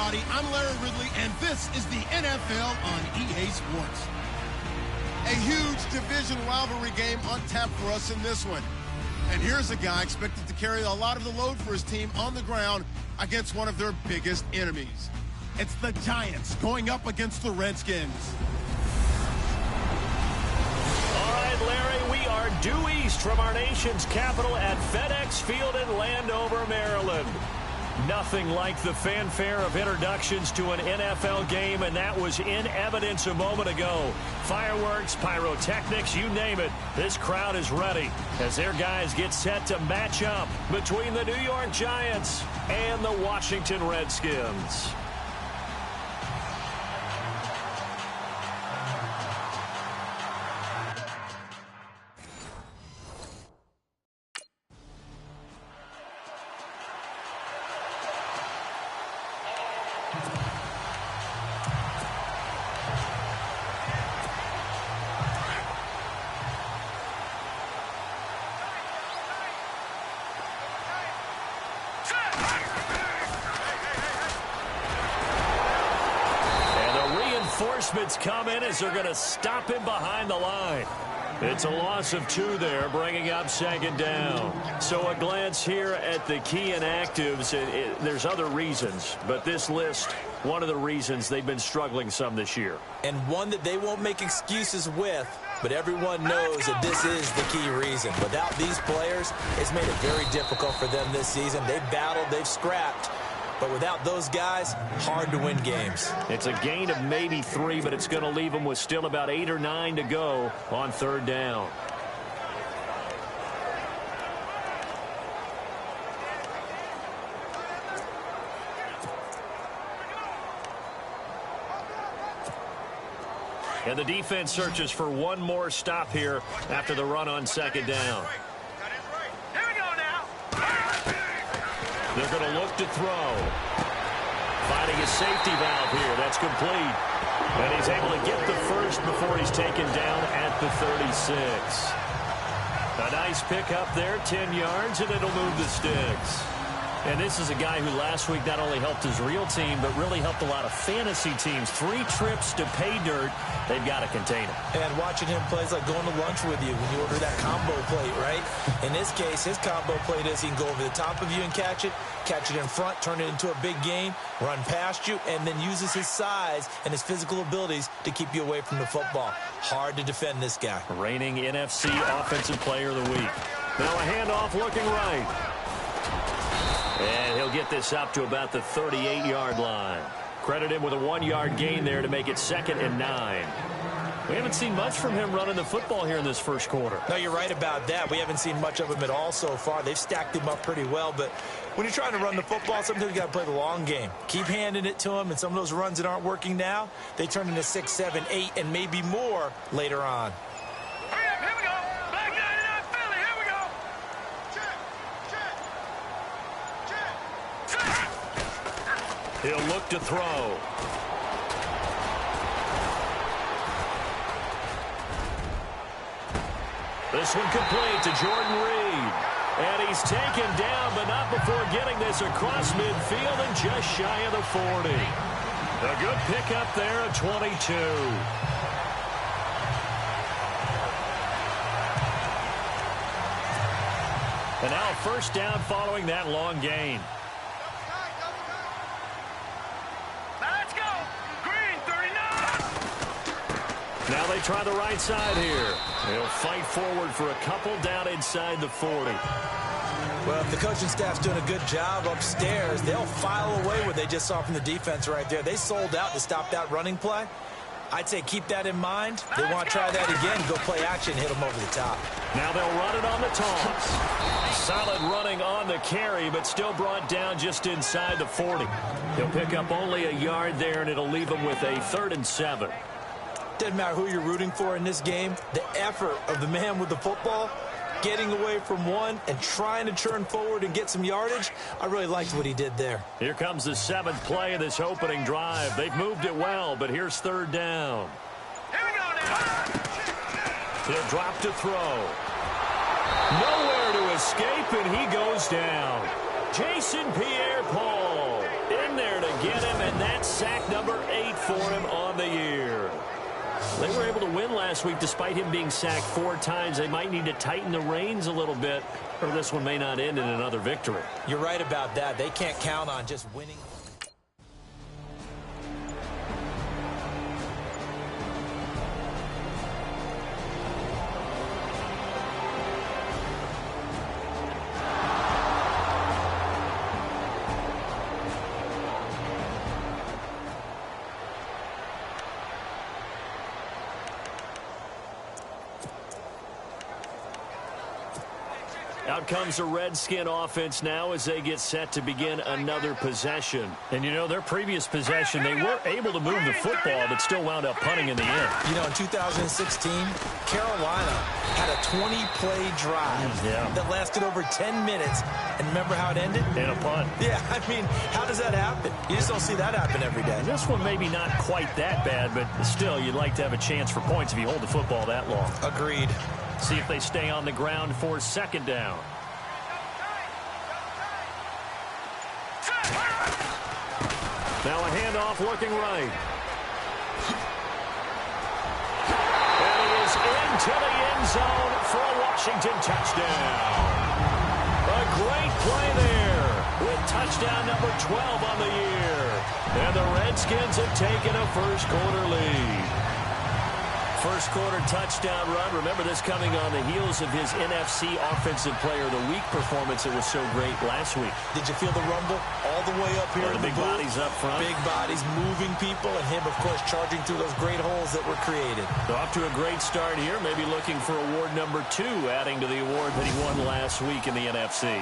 everybody. I'm Larry Ridley, and this is the NFL on EA Sports. A huge division rivalry game on tap for us in this one. And here's a guy expected to carry a lot of the load for his team on the ground against one of their biggest enemies. It's the Giants going up against the Redskins. All right, Larry, we are due east from our nation's capital at FedEx Field in Landover, Maryland. Nothing like the fanfare of introductions to an NFL game, and that was in evidence a moment ago. Fireworks, pyrotechnics, you name it. This crowd is ready as their guys get set to match up between the New York Giants and the Washington Redskins. Reinforcements come in as they're going to stop him behind the line. It's a loss of 2 there, bringing up second down. So a glance here at the key inactives. There's other reasons, but this list, one of the reasons they've been struggling some this year. And one that they won't make excuses with, but everyone knows that this is the key reason. Without these players, it's made it very difficult for them this season. They've battled, they've scrapped. But without those guys, hard to win games. It's a gain of maybe 3, but it's going to leave them with still about 8 or 9 to go on third down. And the defense searches for one more stop here after the run on second down. They're going to look to throw. Finding a safety valve here. That's complete. And he's able to get the first before he's taken down at the 36. A nice pickup there, 10 yards, and it'll move the sticks. And this is a guy who last week not only helped his real team, but really helped a lot of fantasy teams. 3 trips to pay dirt. They've got to contain him. And watching him play is like going to lunch with you when you order that combo plate, right? In this case, his combo plate is he can go over the top of you and catch it in front, turn it into a big gain, run past you, and then uses his size and his physical abilities to keep you away from the football. Hard to defend this guy. Reigning NFC Offensive Player of the Week. Now a handoff looking right. And he'll get this up to about the 38-yard line. Credit him with a 1-yard gain there to make it 2nd and 9. We haven't seen much from him running the football here in this first quarter. No, you're right about that. We haven't seen much of him at all so far. They've stacked him up pretty well, but when you're trying to run the football, sometimes you got to play the long game. Keep handing it to him, and some of those runs that aren't working now, they turn into 6, 7, 8, and maybe more later on. He'll look to throw. This one complete to Jordan Reed. And he's taken down, but not before getting this across midfield and just shy of the 40. A good pickup there at 22. And now first down following that long gain. Now they try the right side here. They'll fight forward for a couple down inside the 40. Well, if the coaching staff's doing a good job upstairs, they'll file away what they just saw from the defense right there. They sold out to stop that running play. I'd say keep that in mind. They want to try that again, go play action, hit them over the top. Now they'll run it on the toss. Solid running on the carry, but still brought down just inside the 40. He'll pick up only a yard there, and it'll leave him with a 3rd and 7. Doesn't matter who you're rooting for in this game. The effort of the man with the football, getting away from one and trying to turn forward and get some yardage, I really liked what he did there. Here comes the 7th play of this opening drive. They've moved it well, but here's 3rd down. Here we go now. He'll drop to throw. Nowhere to escape, and he goes down. Jason Pierre-Paul in there to get him, and for him on the year. They were able to win last week despite him being sacked 4 times. They might need to tighten the reins a little bit, or this one may not end in another victory. You're right about that. They can't count on just winning. Out comes the Redskin offense now as they get set to begin another possession. And, you know, their previous possession, they were able to move the football, but still wound up punting in the end. You know, in 2016, Carolina had a 20-play drive that lasted over 10 minutes. And remember how it ended? In a punt. Yeah, I mean, how does that happen? You just don't see that happen every day. This one maybe not quite that bad, but still, you'd like to have a chance for points if you hold the football that long. Agreed. See if they stay on the ground for second down. Now a handoff looking right. And it is into the end zone for a Washington touchdown. A great play there with touchdown number 12 on the year. And the Redskins have taken a first-quarter lead. First quarter touchdown run. Remember this coming on the heels of his NFC Offensive Player of the Week performance that was so great last week. Did you feel the rumble all the way up here? The big bodies up front. Big bodies moving people, and him, of course, charging through those great holes that were created. So off to a great start here. Maybe looking for award number 2, adding to the award that he won last week in the NFC.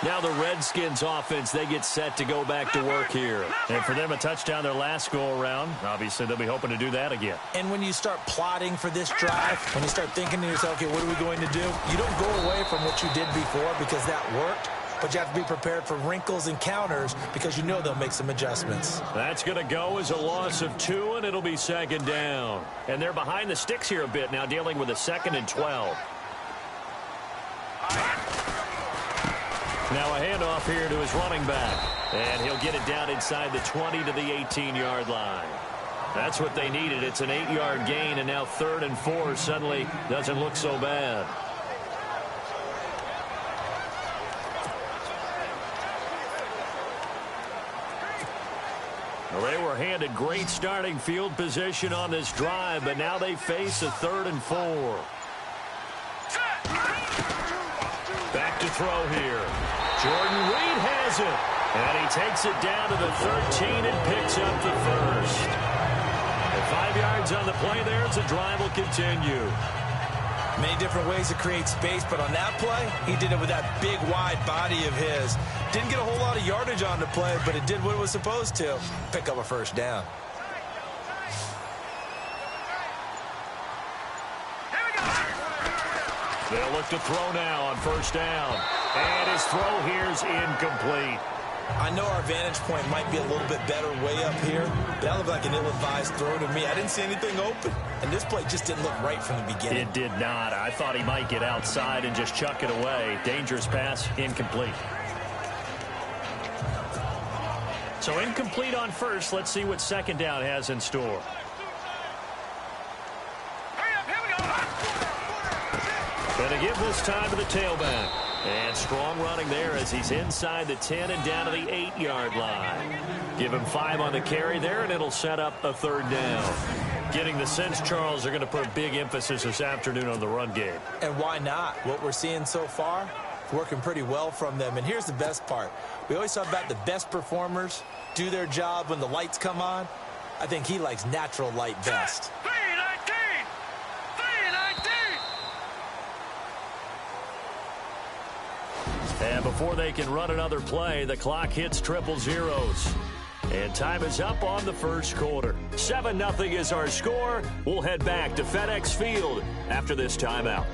Now the Redskins offense, they get set to go back to work here. And for them, a touchdown their last go-around. Obviously, they'll be hoping to do that again. And when you start plotting for this drive, when you start thinking to yourself, okay, what are we going to do? You don't go away from what you did before because that worked. But you have to be prepared for wrinkles and counters because you know they'll make some adjustments. That's going to go as a loss of 2, and it'll be second down. And they're behind the sticks here a bit now, dealing with a 2nd and 12. Now a handoff here to his running back. And he'll get it down inside the 20 to the 18-yard line. That's what they needed. It's an 8-yard gain, and now 3rd and 4 suddenly doesn't look so bad. Well, they were handed great starting field position on this drive, but now they face a 3rd and 4. Back to throw here. Jordan Reed has it. And he takes it down to the 13 and picks up the first. And 5 yards on the play there as the drive will continue. Many different ways to create space, but on that play, he did it with that big, wide body of his. Didn't get a whole lot of yardage on the play, but it did what it was supposed to. Pick up a first down. They'll look to throw now on first down. And his throw here is incomplete. I know our vantage point might be a little bit better way up here, but that looked like an ill-advised throw to me. I didn't see anything open, and this play just didn't look right from the beginning. It did not. I thought he might get outside and just chuck it away. Dangerous pass, incomplete. So incomplete on first. Let's see what second down has in store. Going to give this time to the tailback. And strong running there as he's inside the 10 and down to the 8-yard line. Give him 5 on the carry there, and it'll set up a 3rd down. Getting the sense, Charles, they're going to put a big emphasis this afternoon on the run game. And why not? What we're seeing so far, working pretty well from them. And here's the best part. We always talk about the best performers do their job when the lights come on. I think he likes natural light best. And before they can run another play, the clock hits triple zeros. And time is up on the first quarter. 7-0 is our score. We'll head back to FedEx Field after this timeout.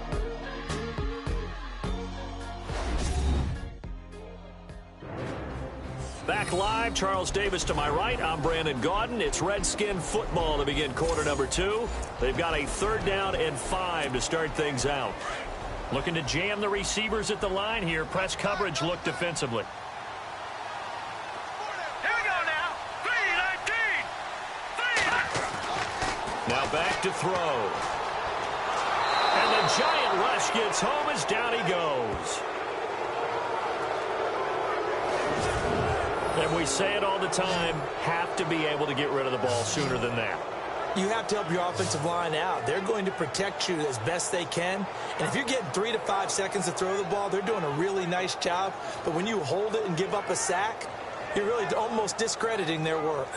Back live, Charles Davis to my right. I'm Brandon Gaudin. It's Redskin football to begin quarter number 2. They've got a 3rd down and 5 to start things out. Looking to jam the receivers at the line here. Press coverage look defensively. Here we go now. 3-19. Now back to throw. And the giant rush gets home as down he goes. And we say it all the time, have to be able to get rid of the ball sooner than that. You have to help your offensive line out. They're going to protect you as best they can. And if you're getting 3 to 5 seconds to throw the ball, they're doing a really nice job. But when you hold it and give up a sack, you're really almost discrediting their work.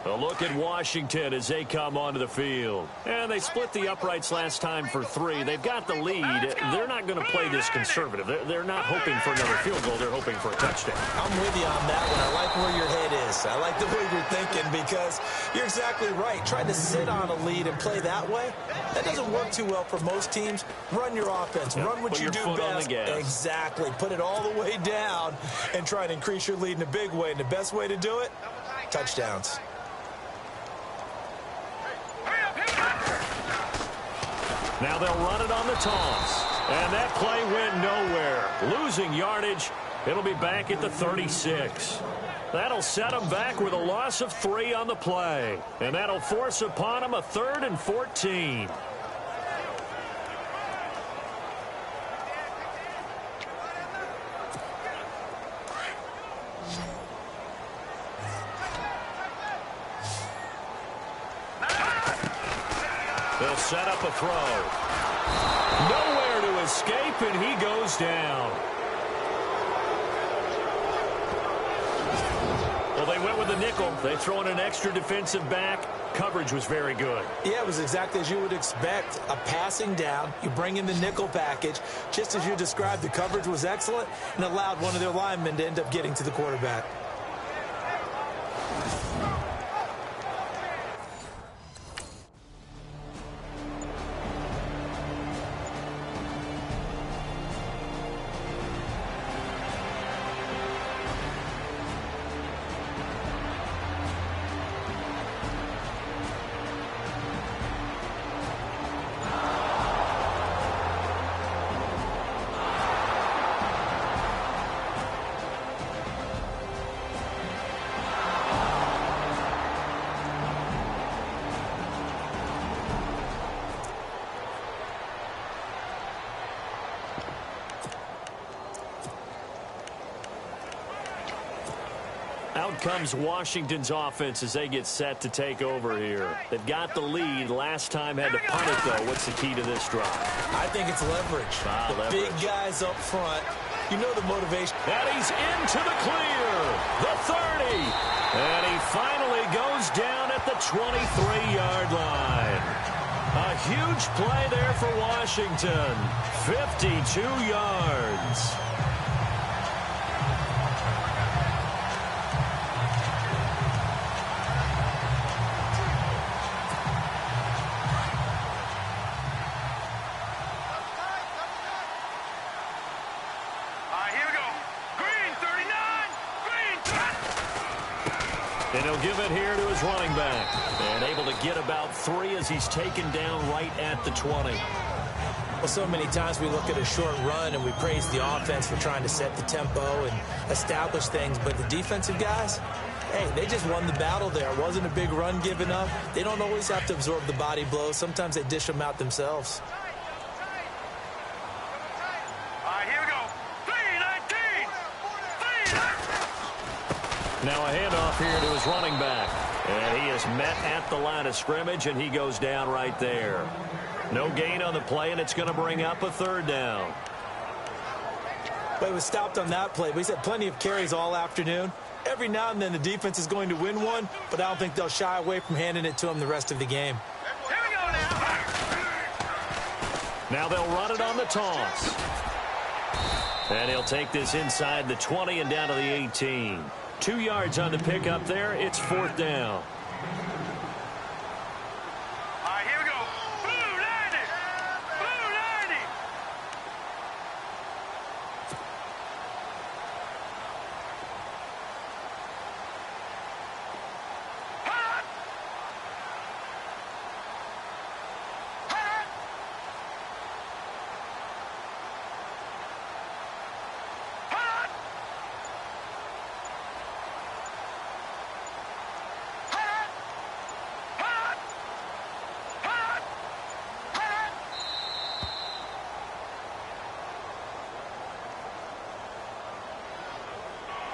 A look at Washington as they come onto the field. And they split the uprights last time for 3. They've got the lead. They're not going to play this conservative. They're not hoping for another field goal. They're hoping for a touchdown. I'm with you on that one. I like where your head is. I like the way you're thinking because you're exactly right. Trying to sit on a lead and play that way, that doesn't work too well for most teams. Run your offense. Run what you do best. Exactly. Put it all the way down and try to increase your lead in a big way. And the best way to do it, touchdowns. Now they'll run it on the toss. And that play went nowhere. Losing yardage. It'll be back at the 36. That'll set them back with a loss of 3 on the play. And that'll force upon them a 3rd and 14. They'll set up a throw. Nowhere to escape, and he goes down. Well, they went with a nickel. They throw in an extra defensive back. Coverage was very good. Yeah, it was exactly as you would expect. A passing down. You bring in the nickel package. Just as you described, the coverage was excellent and allowed one of their linemen to end up getting to the quarterback. Out comes Washington's offense as they get set to take over here. They've got the lead. Last time had to punt it, though. What's the key to this drive? I think it's leverage. Big guys up front. You know the motivation. And he's into the clear. The 30. And he finally goes down at the 23-yard line. A huge play there for Washington. 52 yards. And he'll give it here to his running back. And able to get about 3 as he's taken down right at the 20. Well, so many times we look at a short run and we praise the offense for trying to set the tempo and establish things, but the defensive guys, hey, they just won the battle there. It wasn't a big run given up. They don't always have to absorb the body blows. Sometimes they dish them out themselves. All right, here we go. 3-19. Now a handoff here to his running back. And he is met at the line of scrimmage, and he goes down right there. No gain on the play, and it's going to bring up a third down. But he was stopped on that play. But he's had plenty of carries all afternoon. Every now and then the defense is going to win one, but I don't think they'll shy away from handing it to him the rest of the game. Here we go now. Now they'll run it on the toss. And he'll take this inside the 20 and down to the 18. 2 yards on the pickup there. It's fourth down. All right, here we go. Blue 90. Blue 90. Hot. Hot. Hot.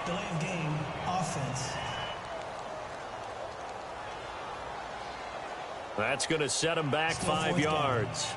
Delay of game, offense. That's going to set him back Still 5 fourth down. yards.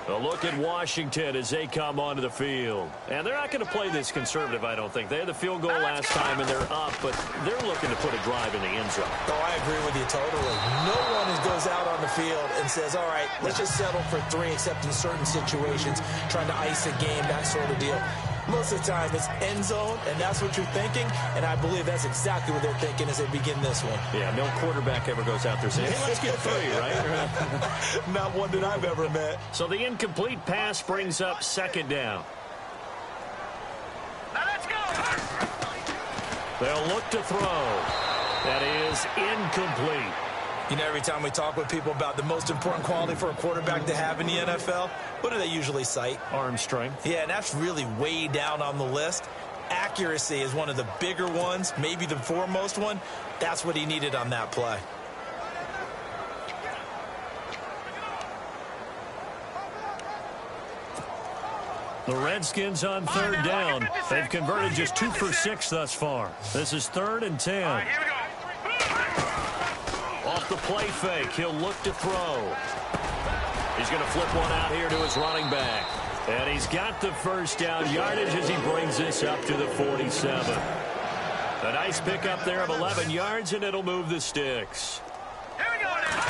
A look at Washington as they come onto the field. And they're not going to play this conservative, I don't think. They had the field goal last time, and they're up, but they're looking to put a drive in the end zone. Oh, I agree with you totally. No one goes out on the field and says, all right, let's just settle for 3, except in certain situations, trying to ice a game, that sort of deal. Most of the time, it's end zone, and that's what you're thinking, and I believe that's exactly what they're thinking as they begin this one. Yeah, no quarterback ever goes out there saying, hey, let's get 3, right? Not one that I've ever met. So the incomplete pass brings up second down. Now let's go. They'll look to throw. That is incomplete. You know, every time we talk with people about the most important quality for a quarterback to have in the NFL, what do they usually cite? Arm strength. Yeah, and that's really way down on the list. Accuracy is one of the bigger ones, maybe the foremost one. That's what he needed on that play. The Redskins on third down. They've converted just 2 for 6 thus far. This is 3rd and 10. All right, here we go. Off the play fake, he'll look to throw. He's going to flip one out here to his running back. And he's got the first down yardage as he brings this up to the 47. A nice pickup there of 11 yards, and it'll move the sticks. Here we go now.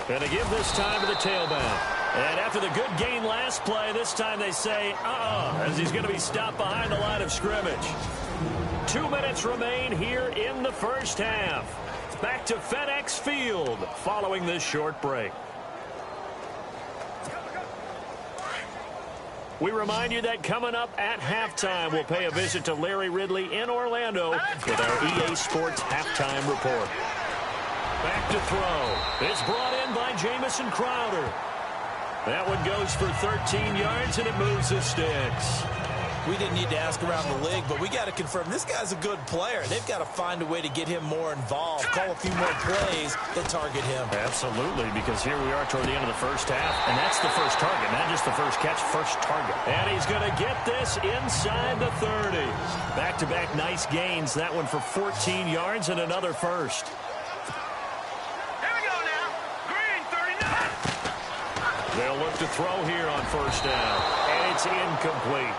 And to give this time to the tailback. And after the good gain last play, this time they say, as he's going to be stopped behind the line of scrimmage. 2 minutes remain here in the first half. Back to FedEx Field following this short break. We remind you that coming up at halftime, we'll pay a visit to Larry Ridley in Orlando with our EA Sports Halftime Report. Back to throw. It's brought in by Jamison Crowder. That one goes for 13 yards, and it moves the sticks. We didn't need to ask around the league, but we got to confirm this guy's a good player. They've got to find a way to get him more involved, call a few more plays that target him. Absolutely, because here we are toward the end of the first half, and that's the first target, not just the first catch, first target. And he's going to get this inside the 30. Back-to-back nice gains, that one for 14 yards and another first. Here we go now. Green 39. They'll look to throw here on first down, and it's incomplete.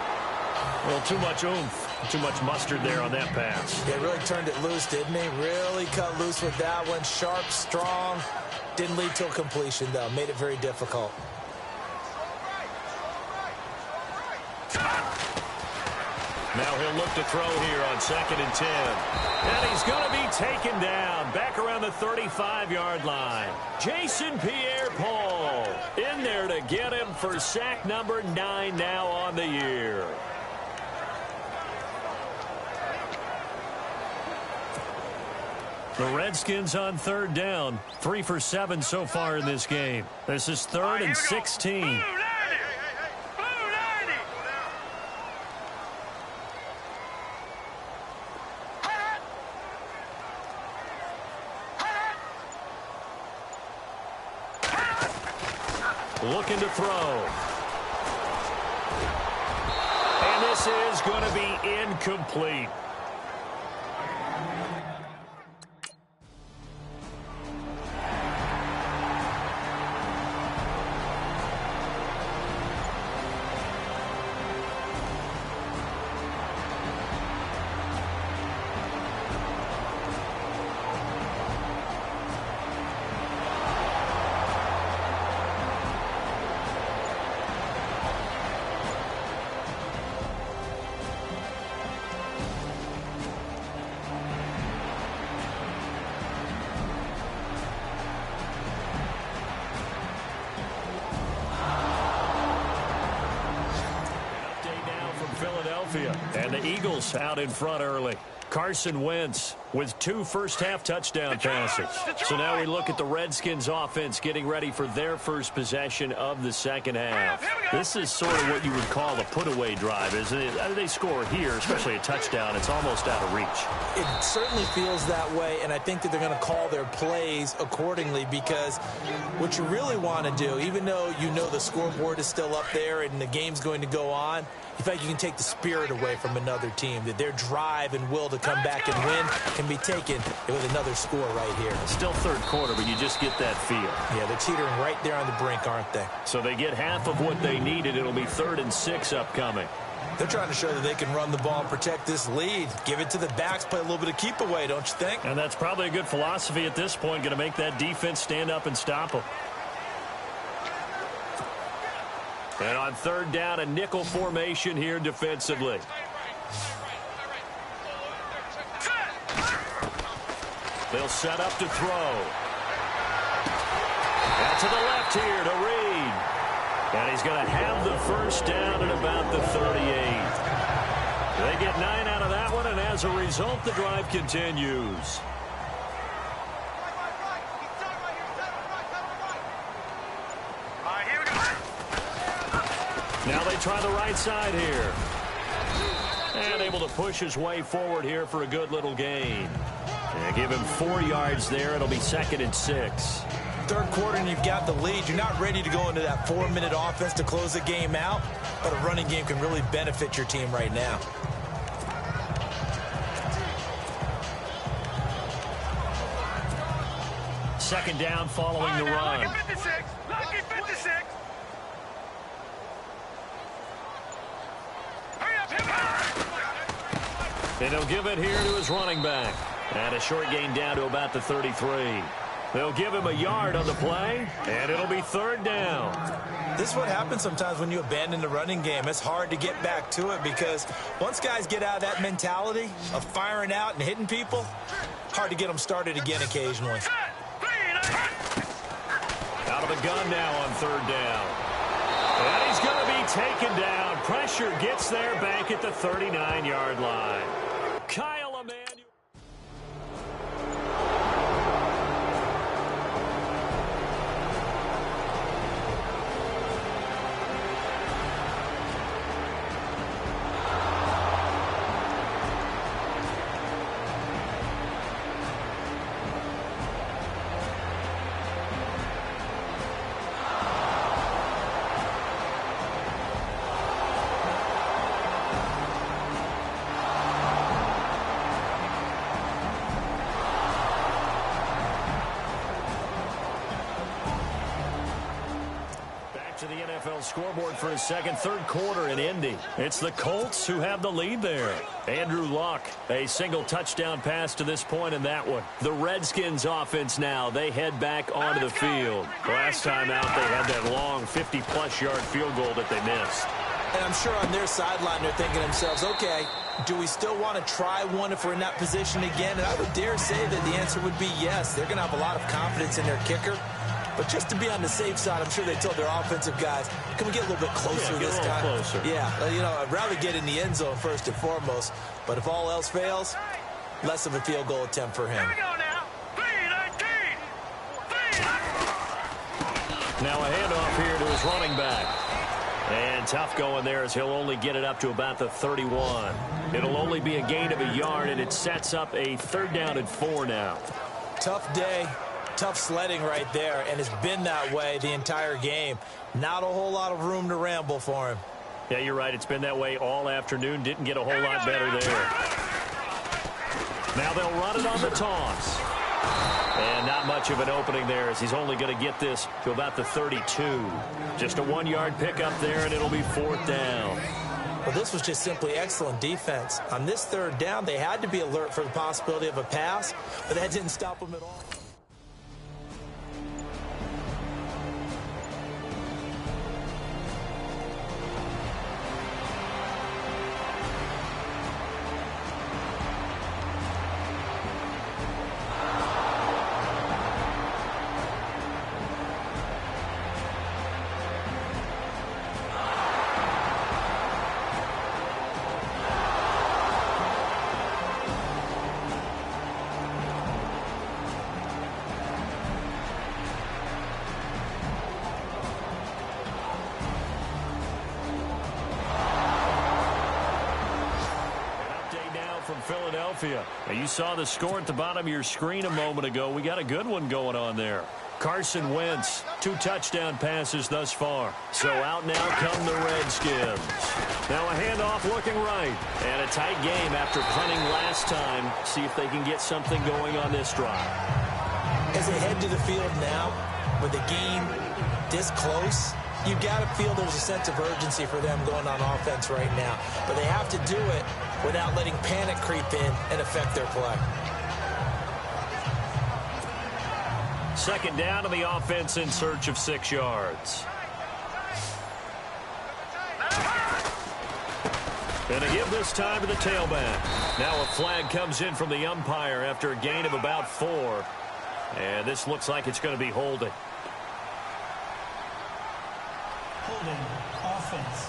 Well, too much oomph, too much mustard there on that pass. Yeah, really turned it loose, didn't he? Really cut loose with that one. Sharp, strong. Didn't lead to a completion, though. Made it very difficult. Now he'll look to throw here on 2nd and 10. And he's going to be taken down back around the 35-yard line. Jason Pierre-Paul in there to get him for sack number 9 now on the year. The Redskins on 3rd down. 3 for 7 so far in this game. This is 3rd and 16. Looking to throw. And this is going to be incomplete. And the Eagles out in front early. Carson Wentz with 2 first-half touchdown passes. So now we look at the Redskins offense getting ready for their first possession of the second half. This is sort of what you would call a put-away drive, isn't it? They score here, especially a touchdown. It's almost out of reach. It certainly feels that way, and I think that they're going to call their plays accordingly, because what you really want to do, even though you know the scoreboard is still up there and the game's going to go on, in fact, you can take the spirit away from another team, that their drive and will to come back and win can be taken with another score right here. Still 3rd quarter, but you just get that feel. Yeah, they're teetering right there on the brink, aren't they? So they get half of what they needed. It'll be 3rd and 6 upcoming. They're trying to show that they can run the ball and protect this lead. Give it to the backs, play a little bit of keep away, don't you think? And that's probably a good philosophy at this point, going to make that defense stand up and stop them. And on 3rd down, a nickel formation here defensively. They'll set up to throw. And to the left here to Reed. And he's going to have the first down at about the 38. They get 9 out of that one, and as a result, the drive continues. Now they try the right side here. And able to push his way forward here for a good little gain. And give him 4 yards there. It'll be 2nd and 6. 3rd quarter and you've got the lead. You're not ready to go into that 4-minute offense to close the game out, but a running game can really benefit your team right now. Second down following the run. Lucky 56. Lucky 56. Hurry up, And he'll give it here to his running back. And a short gain down to about the 33. They'll give him a yard on the play, and it'll be 3rd down. This is what happens sometimes when you abandon the running game. It's hard to get back to it, because once guys get out of that mentality of firing out and hitting people, hard to get them started again occasionally. Out of the gun now on 3rd down. And he's going to be taken down. Pressure gets there back at the 39-yard line. Kyle Emmanuel. Back to the NFL scoreboard for a second. Third quarter in Indy. It's the Colts who have the lead there. Andrew Luck, a single touchdown pass to this point in that one. The Redskins offense now, they head back onto the field. Last time out, they had that long 50-plus yard field goal that they missed. And I'm sure on their sideline they're thinking to themselves, okay, do we still want to try one if we're in that position again? And I would dare say that the answer would be yes. They're going to have a lot of confidence in their kicker. But just to be on the safe side, I'm sure they told their offensive guys, can we get a little bit closer this time? Closer. Yeah, you know, I'd rather get in the end zone first and foremost. But if all else fails, less of a field goal attempt for him. Here we go now. 3-19. Now a handoff here to his running back. And tough going there as he'll only get it up to about the 31. It'll only be a gain of a yard, and it sets up a 3rd down and 4 now. Tough day. Tough sledding right there, and it's been that way the entire game. Not a whole lot of room to ramble for him. Yeah, you're right. It's been that way all afternoon. Didn't get a whole lot better there. Now they'll run it on the toss. And not much of an opening there as he's only going to get this to about the 32. Just a 1-yard pickup there, and it'll be 4th down. Well, this was just simply excellent defense. On this 3rd down, they had to be alert for the possibility of a pass, but that didn't stop them at all. From Philadelphia. Now, you saw the score at the bottom of your screen a moment ago. We got a good one going on there. Carson Wentz, 2 touchdown passes thus far. So out now come the Redskins. Now a handoff looking right. And a tight game after punting last time. See if they can get something going on this drive. As they head to the field now, with the game this close, you've got to feel there's a sense of urgency for them going on offense right now. But they have to do it without letting panic creep in and affect their play. 2nd down to the offense in search of 6 yards. And a give this time to the tailback. Now a flag comes in from the umpire after a gain of about 4. And this looks like it's going to be holding. Holding offense.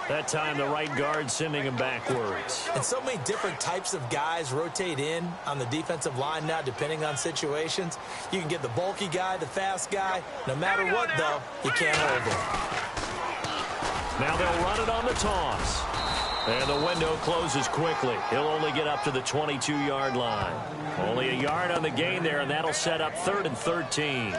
That time the right guard sending him backwards. And so many different types of guys rotate in on the defensive line now depending on situations. You can get the bulky guy, the fast guy. No matter what, though, you can't hold him. Now they'll run it on the toss. And the window closes quickly. He'll only get up to the 22-yard line. Only a yard on the gain there, and that'll set up 3rd and 13.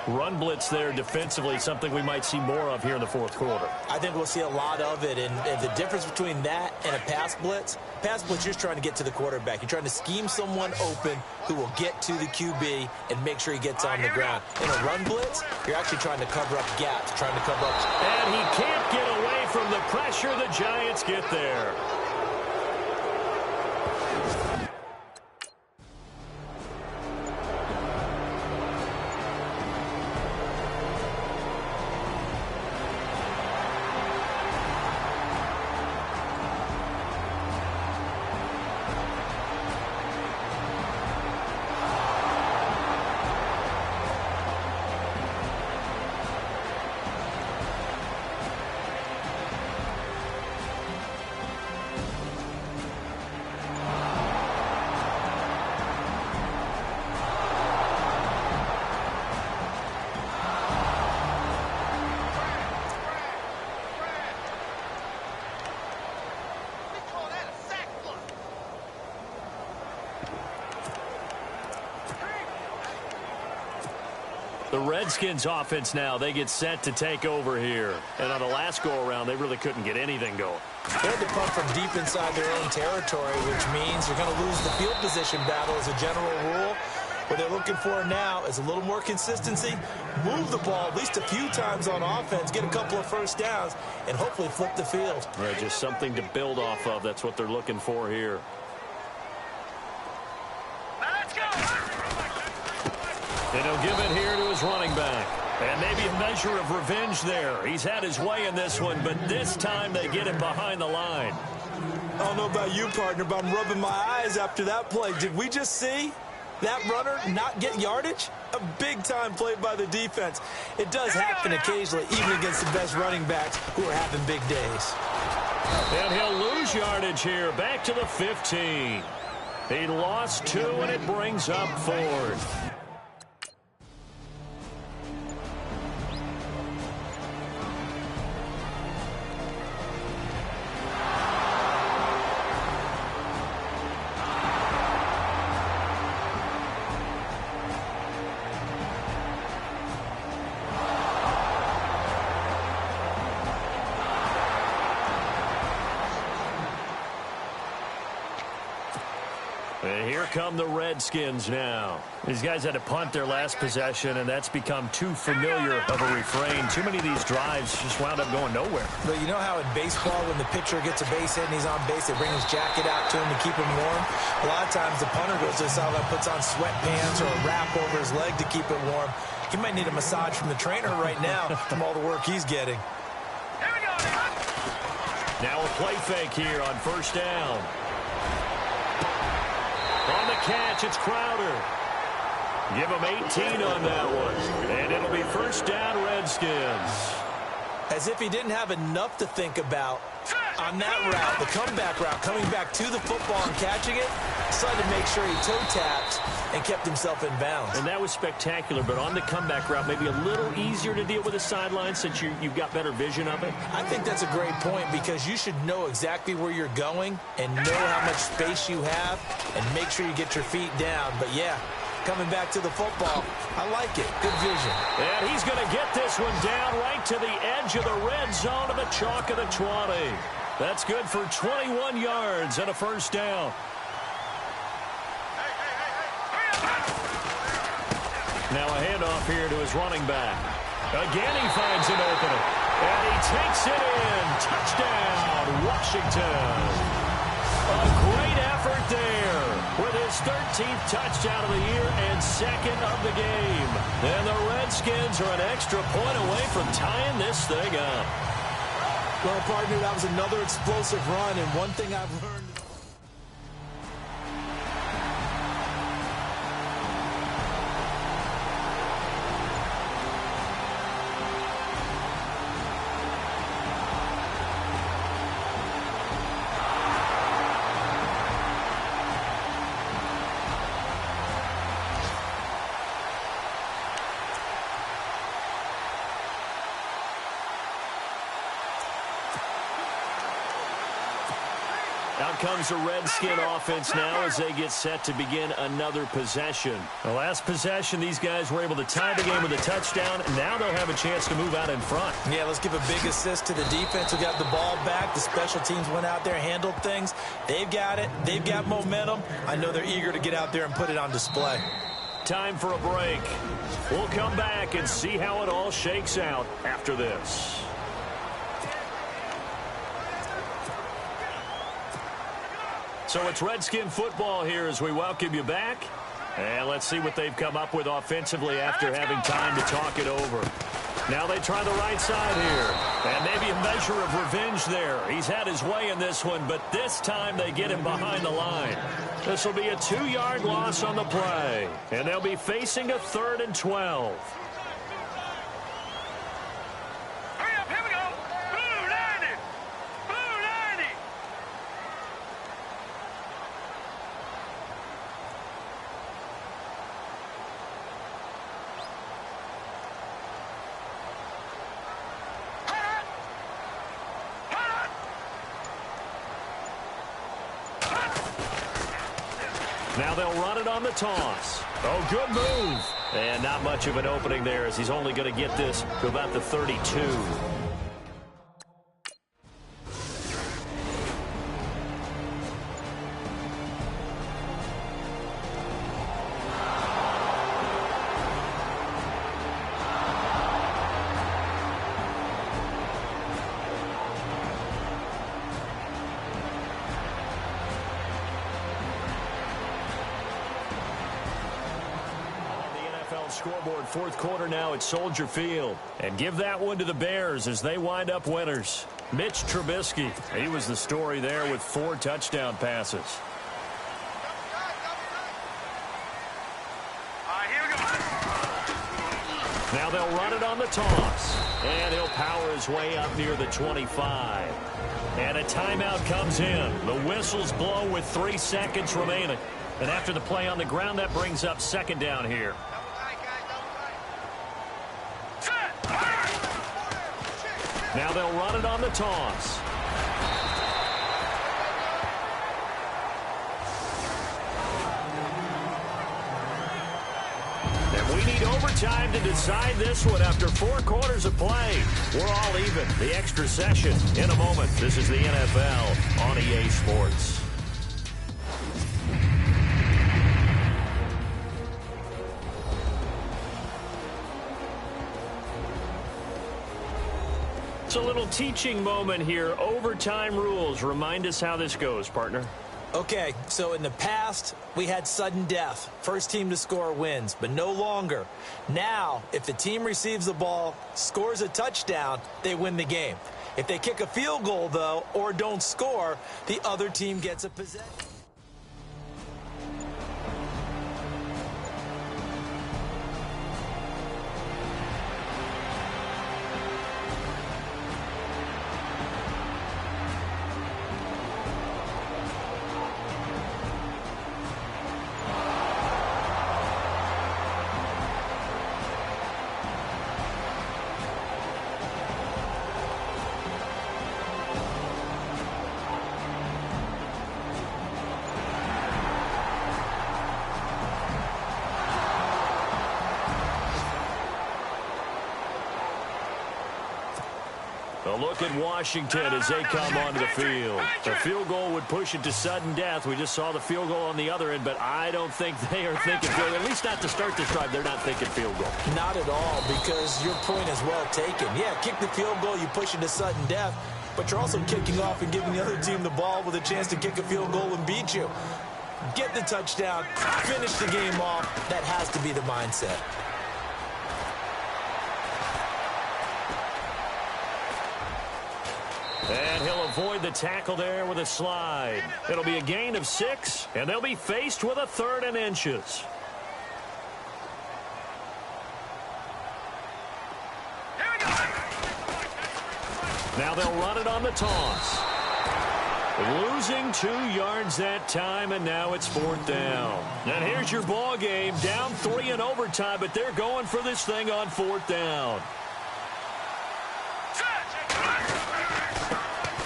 Run blitz there defensively, something we might see more of here in the 4th quarter. I think we'll see a lot of it, and the difference between that and a pass blitz, you're just trying to get to the quarterback. You're trying to scheme someone open who will get to the QB and make sure he gets on the ground. In a run blitz, you're actually trying to cover up gaps, trying to cover up. And he can't get away from the pressure. The Giants get there. The Redskins offense now, they get set to take over here. And on the last go-around, they really couldn't get anything going. They had to punt from deep inside their own territory, which means you're going to lose the field position battle as a general rule. What they're looking for now is a little more consistency, move the ball at least a few times on offense, get a couple of first downs, and hopefully flip the field. Right, just something to build off of. That's what they're looking for here. Let's go. And he'll give it here to his running back. And maybe a measure of revenge there. He's had his way in this one, but this time they get him behind the line. I don't know about you, partner, but I'm rubbing my eyes after that play. Did we just see that runner not get yardage? A big-time play by the defense. It does happen occasionally, even against the best running backs who are having big days. And he'll lose yardage here, back to the 15. He lost 2, and it brings up 4th. And here come the Redskins now. These guys had to punt their last possession, and that's become too familiar of a refrain. Too many of these drives just wound up going nowhere. But you know how in baseball, when the pitcher gets a base hit and he's on base, they bring his jacket out to him to keep him warm? A lot of times the punter goes to the sideline, puts on sweatpants or a wrap over his leg to keep it warm. He might need a massage from the trainer right now from all the work he's getting. Here we go. Now a play fake here on first down. On the catch, it's Crowder. Give him 18 on that one. And it'll be first down, Redskins. As if he didn't have enough to think about on that route, the comeback route, coming back to the football and catching it, decided to make sure he toe-tapped and kept himself in bounds. And that was spectacular, but on the comeback route, maybe a little easier to deal with the sideline since you've got better vision of it. I think that's a great point because you should know exactly where you're going and know how much space you have and make sure you get your feet down. But, yeah, coming back to the football, I like it. Good vision. And he's going to get this one down right to the edge of the red zone of the chalk of the 20. That's good for 21 yards and a first down. Now a handoff here to his running back. Again, he finds an opening. And he takes it in. Touchdown, Washington. A great effort there with his 13th touchdown of the year and second of the game. And the Redskins are an extra point away from tying this thing up. Well, partner, that was another explosive run, and one thing I've learned... Out comes the Redskin offense now as they get set to begin another possession. The last possession, these guys were able to tie the game with a touchdown, and now they'll have a chance to move out in front. Yeah, let's give a big assist to the defense who got the ball back. The special teams went out there, handled things. They've got it. They've got momentum. I know they're eager to get out there and put it on display. Time for a break. We'll come back and see how it all shakes out after this. So it's Redskin football here as we welcome you back. And let's see what they've come up with offensively after having time to talk it over. Now they try the right side here. And maybe a measure of revenge there. He's had his way in this one, but this time they get him behind the line. This will be a 2-yard loss on the play. And they'll be facing a 3rd and 12. Hurry up, here we go. Blue 90. Blue 90. Now they'll run it on the toss. Oh, good move. And not much of an opening there as he's only going to get this to about the 32. NFL scoreboard. Fourth quarter now at Soldier Field. And give that one to the Bears as they wind up winners. Mitch Trubisky, he was the story there with 4 touchdown passes. Now they'll run it on the toss. And he'll power his way up near the 25. And a timeout comes in. The whistles blow with 3 seconds remaining. And after the play on the ground, that brings up second down here. Now they'll run it on the toss. And we need overtime to decide this one after 4 quarters of play. We're all even. The extra session in a moment. This is the NFL on EA Sports. It's a little teaching moment here. Overtime rules. Remind us how this goes, partner. Okay, so in the past, we had sudden death. First team to score wins, but no longer. Now, if the team receives the ball, scores a touchdown, they win the game. If they kick a field goal, though, or don't score, the other team gets a possession. A look at Washington as they come onto the field. A field goal would push it to sudden death. We just saw the field goal on the other end, but I don't think they are thinking field goal. At least not to start this drive. They're not thinking field goal. Not at all, because your point is well taken. Yeah, kick the field goal, you push it to sudden death, but you're also kicking off and giving the other team the ball with a chance to kick a field goal and beat you. Get the touchdown, finish the game off. That has to be the mindset. And he'll avoid the tackle there with a slide. It'll be a gain of 6, and they'll be faced with a 3rd and inches. Now they'll run it on the toss. Losing 2 yards that time, and now it's 4th down. And here's your ball game. Down 3 in overtime, but they're going for this thing on 4th down.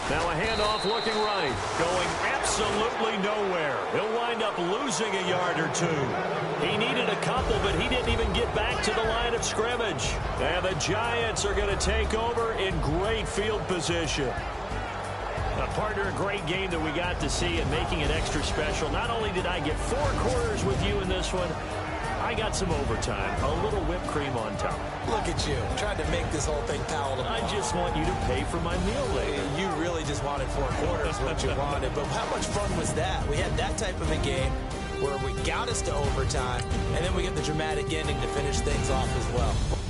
Now a handoff looking right, going absolutely nowhere. He'll wind up losing a yard or 2. He needed a couple, but he didn't even get back to the line of scrimmage. And the Giants are going to take over in great field position. Partner, a great game that we got to see and making it extra special. Not only did I get 4 quarters with you in this one, I got some overtime, a little whipped cream on top. Look at you, trying to make this whole thing palatable. I just want you to pay for my meal later. You really just wanted 4 quarters, what you wanted. But how much fun was that? We had that type of a game where we got us to overtime, and then we get the dramatic ending to finish things off as well.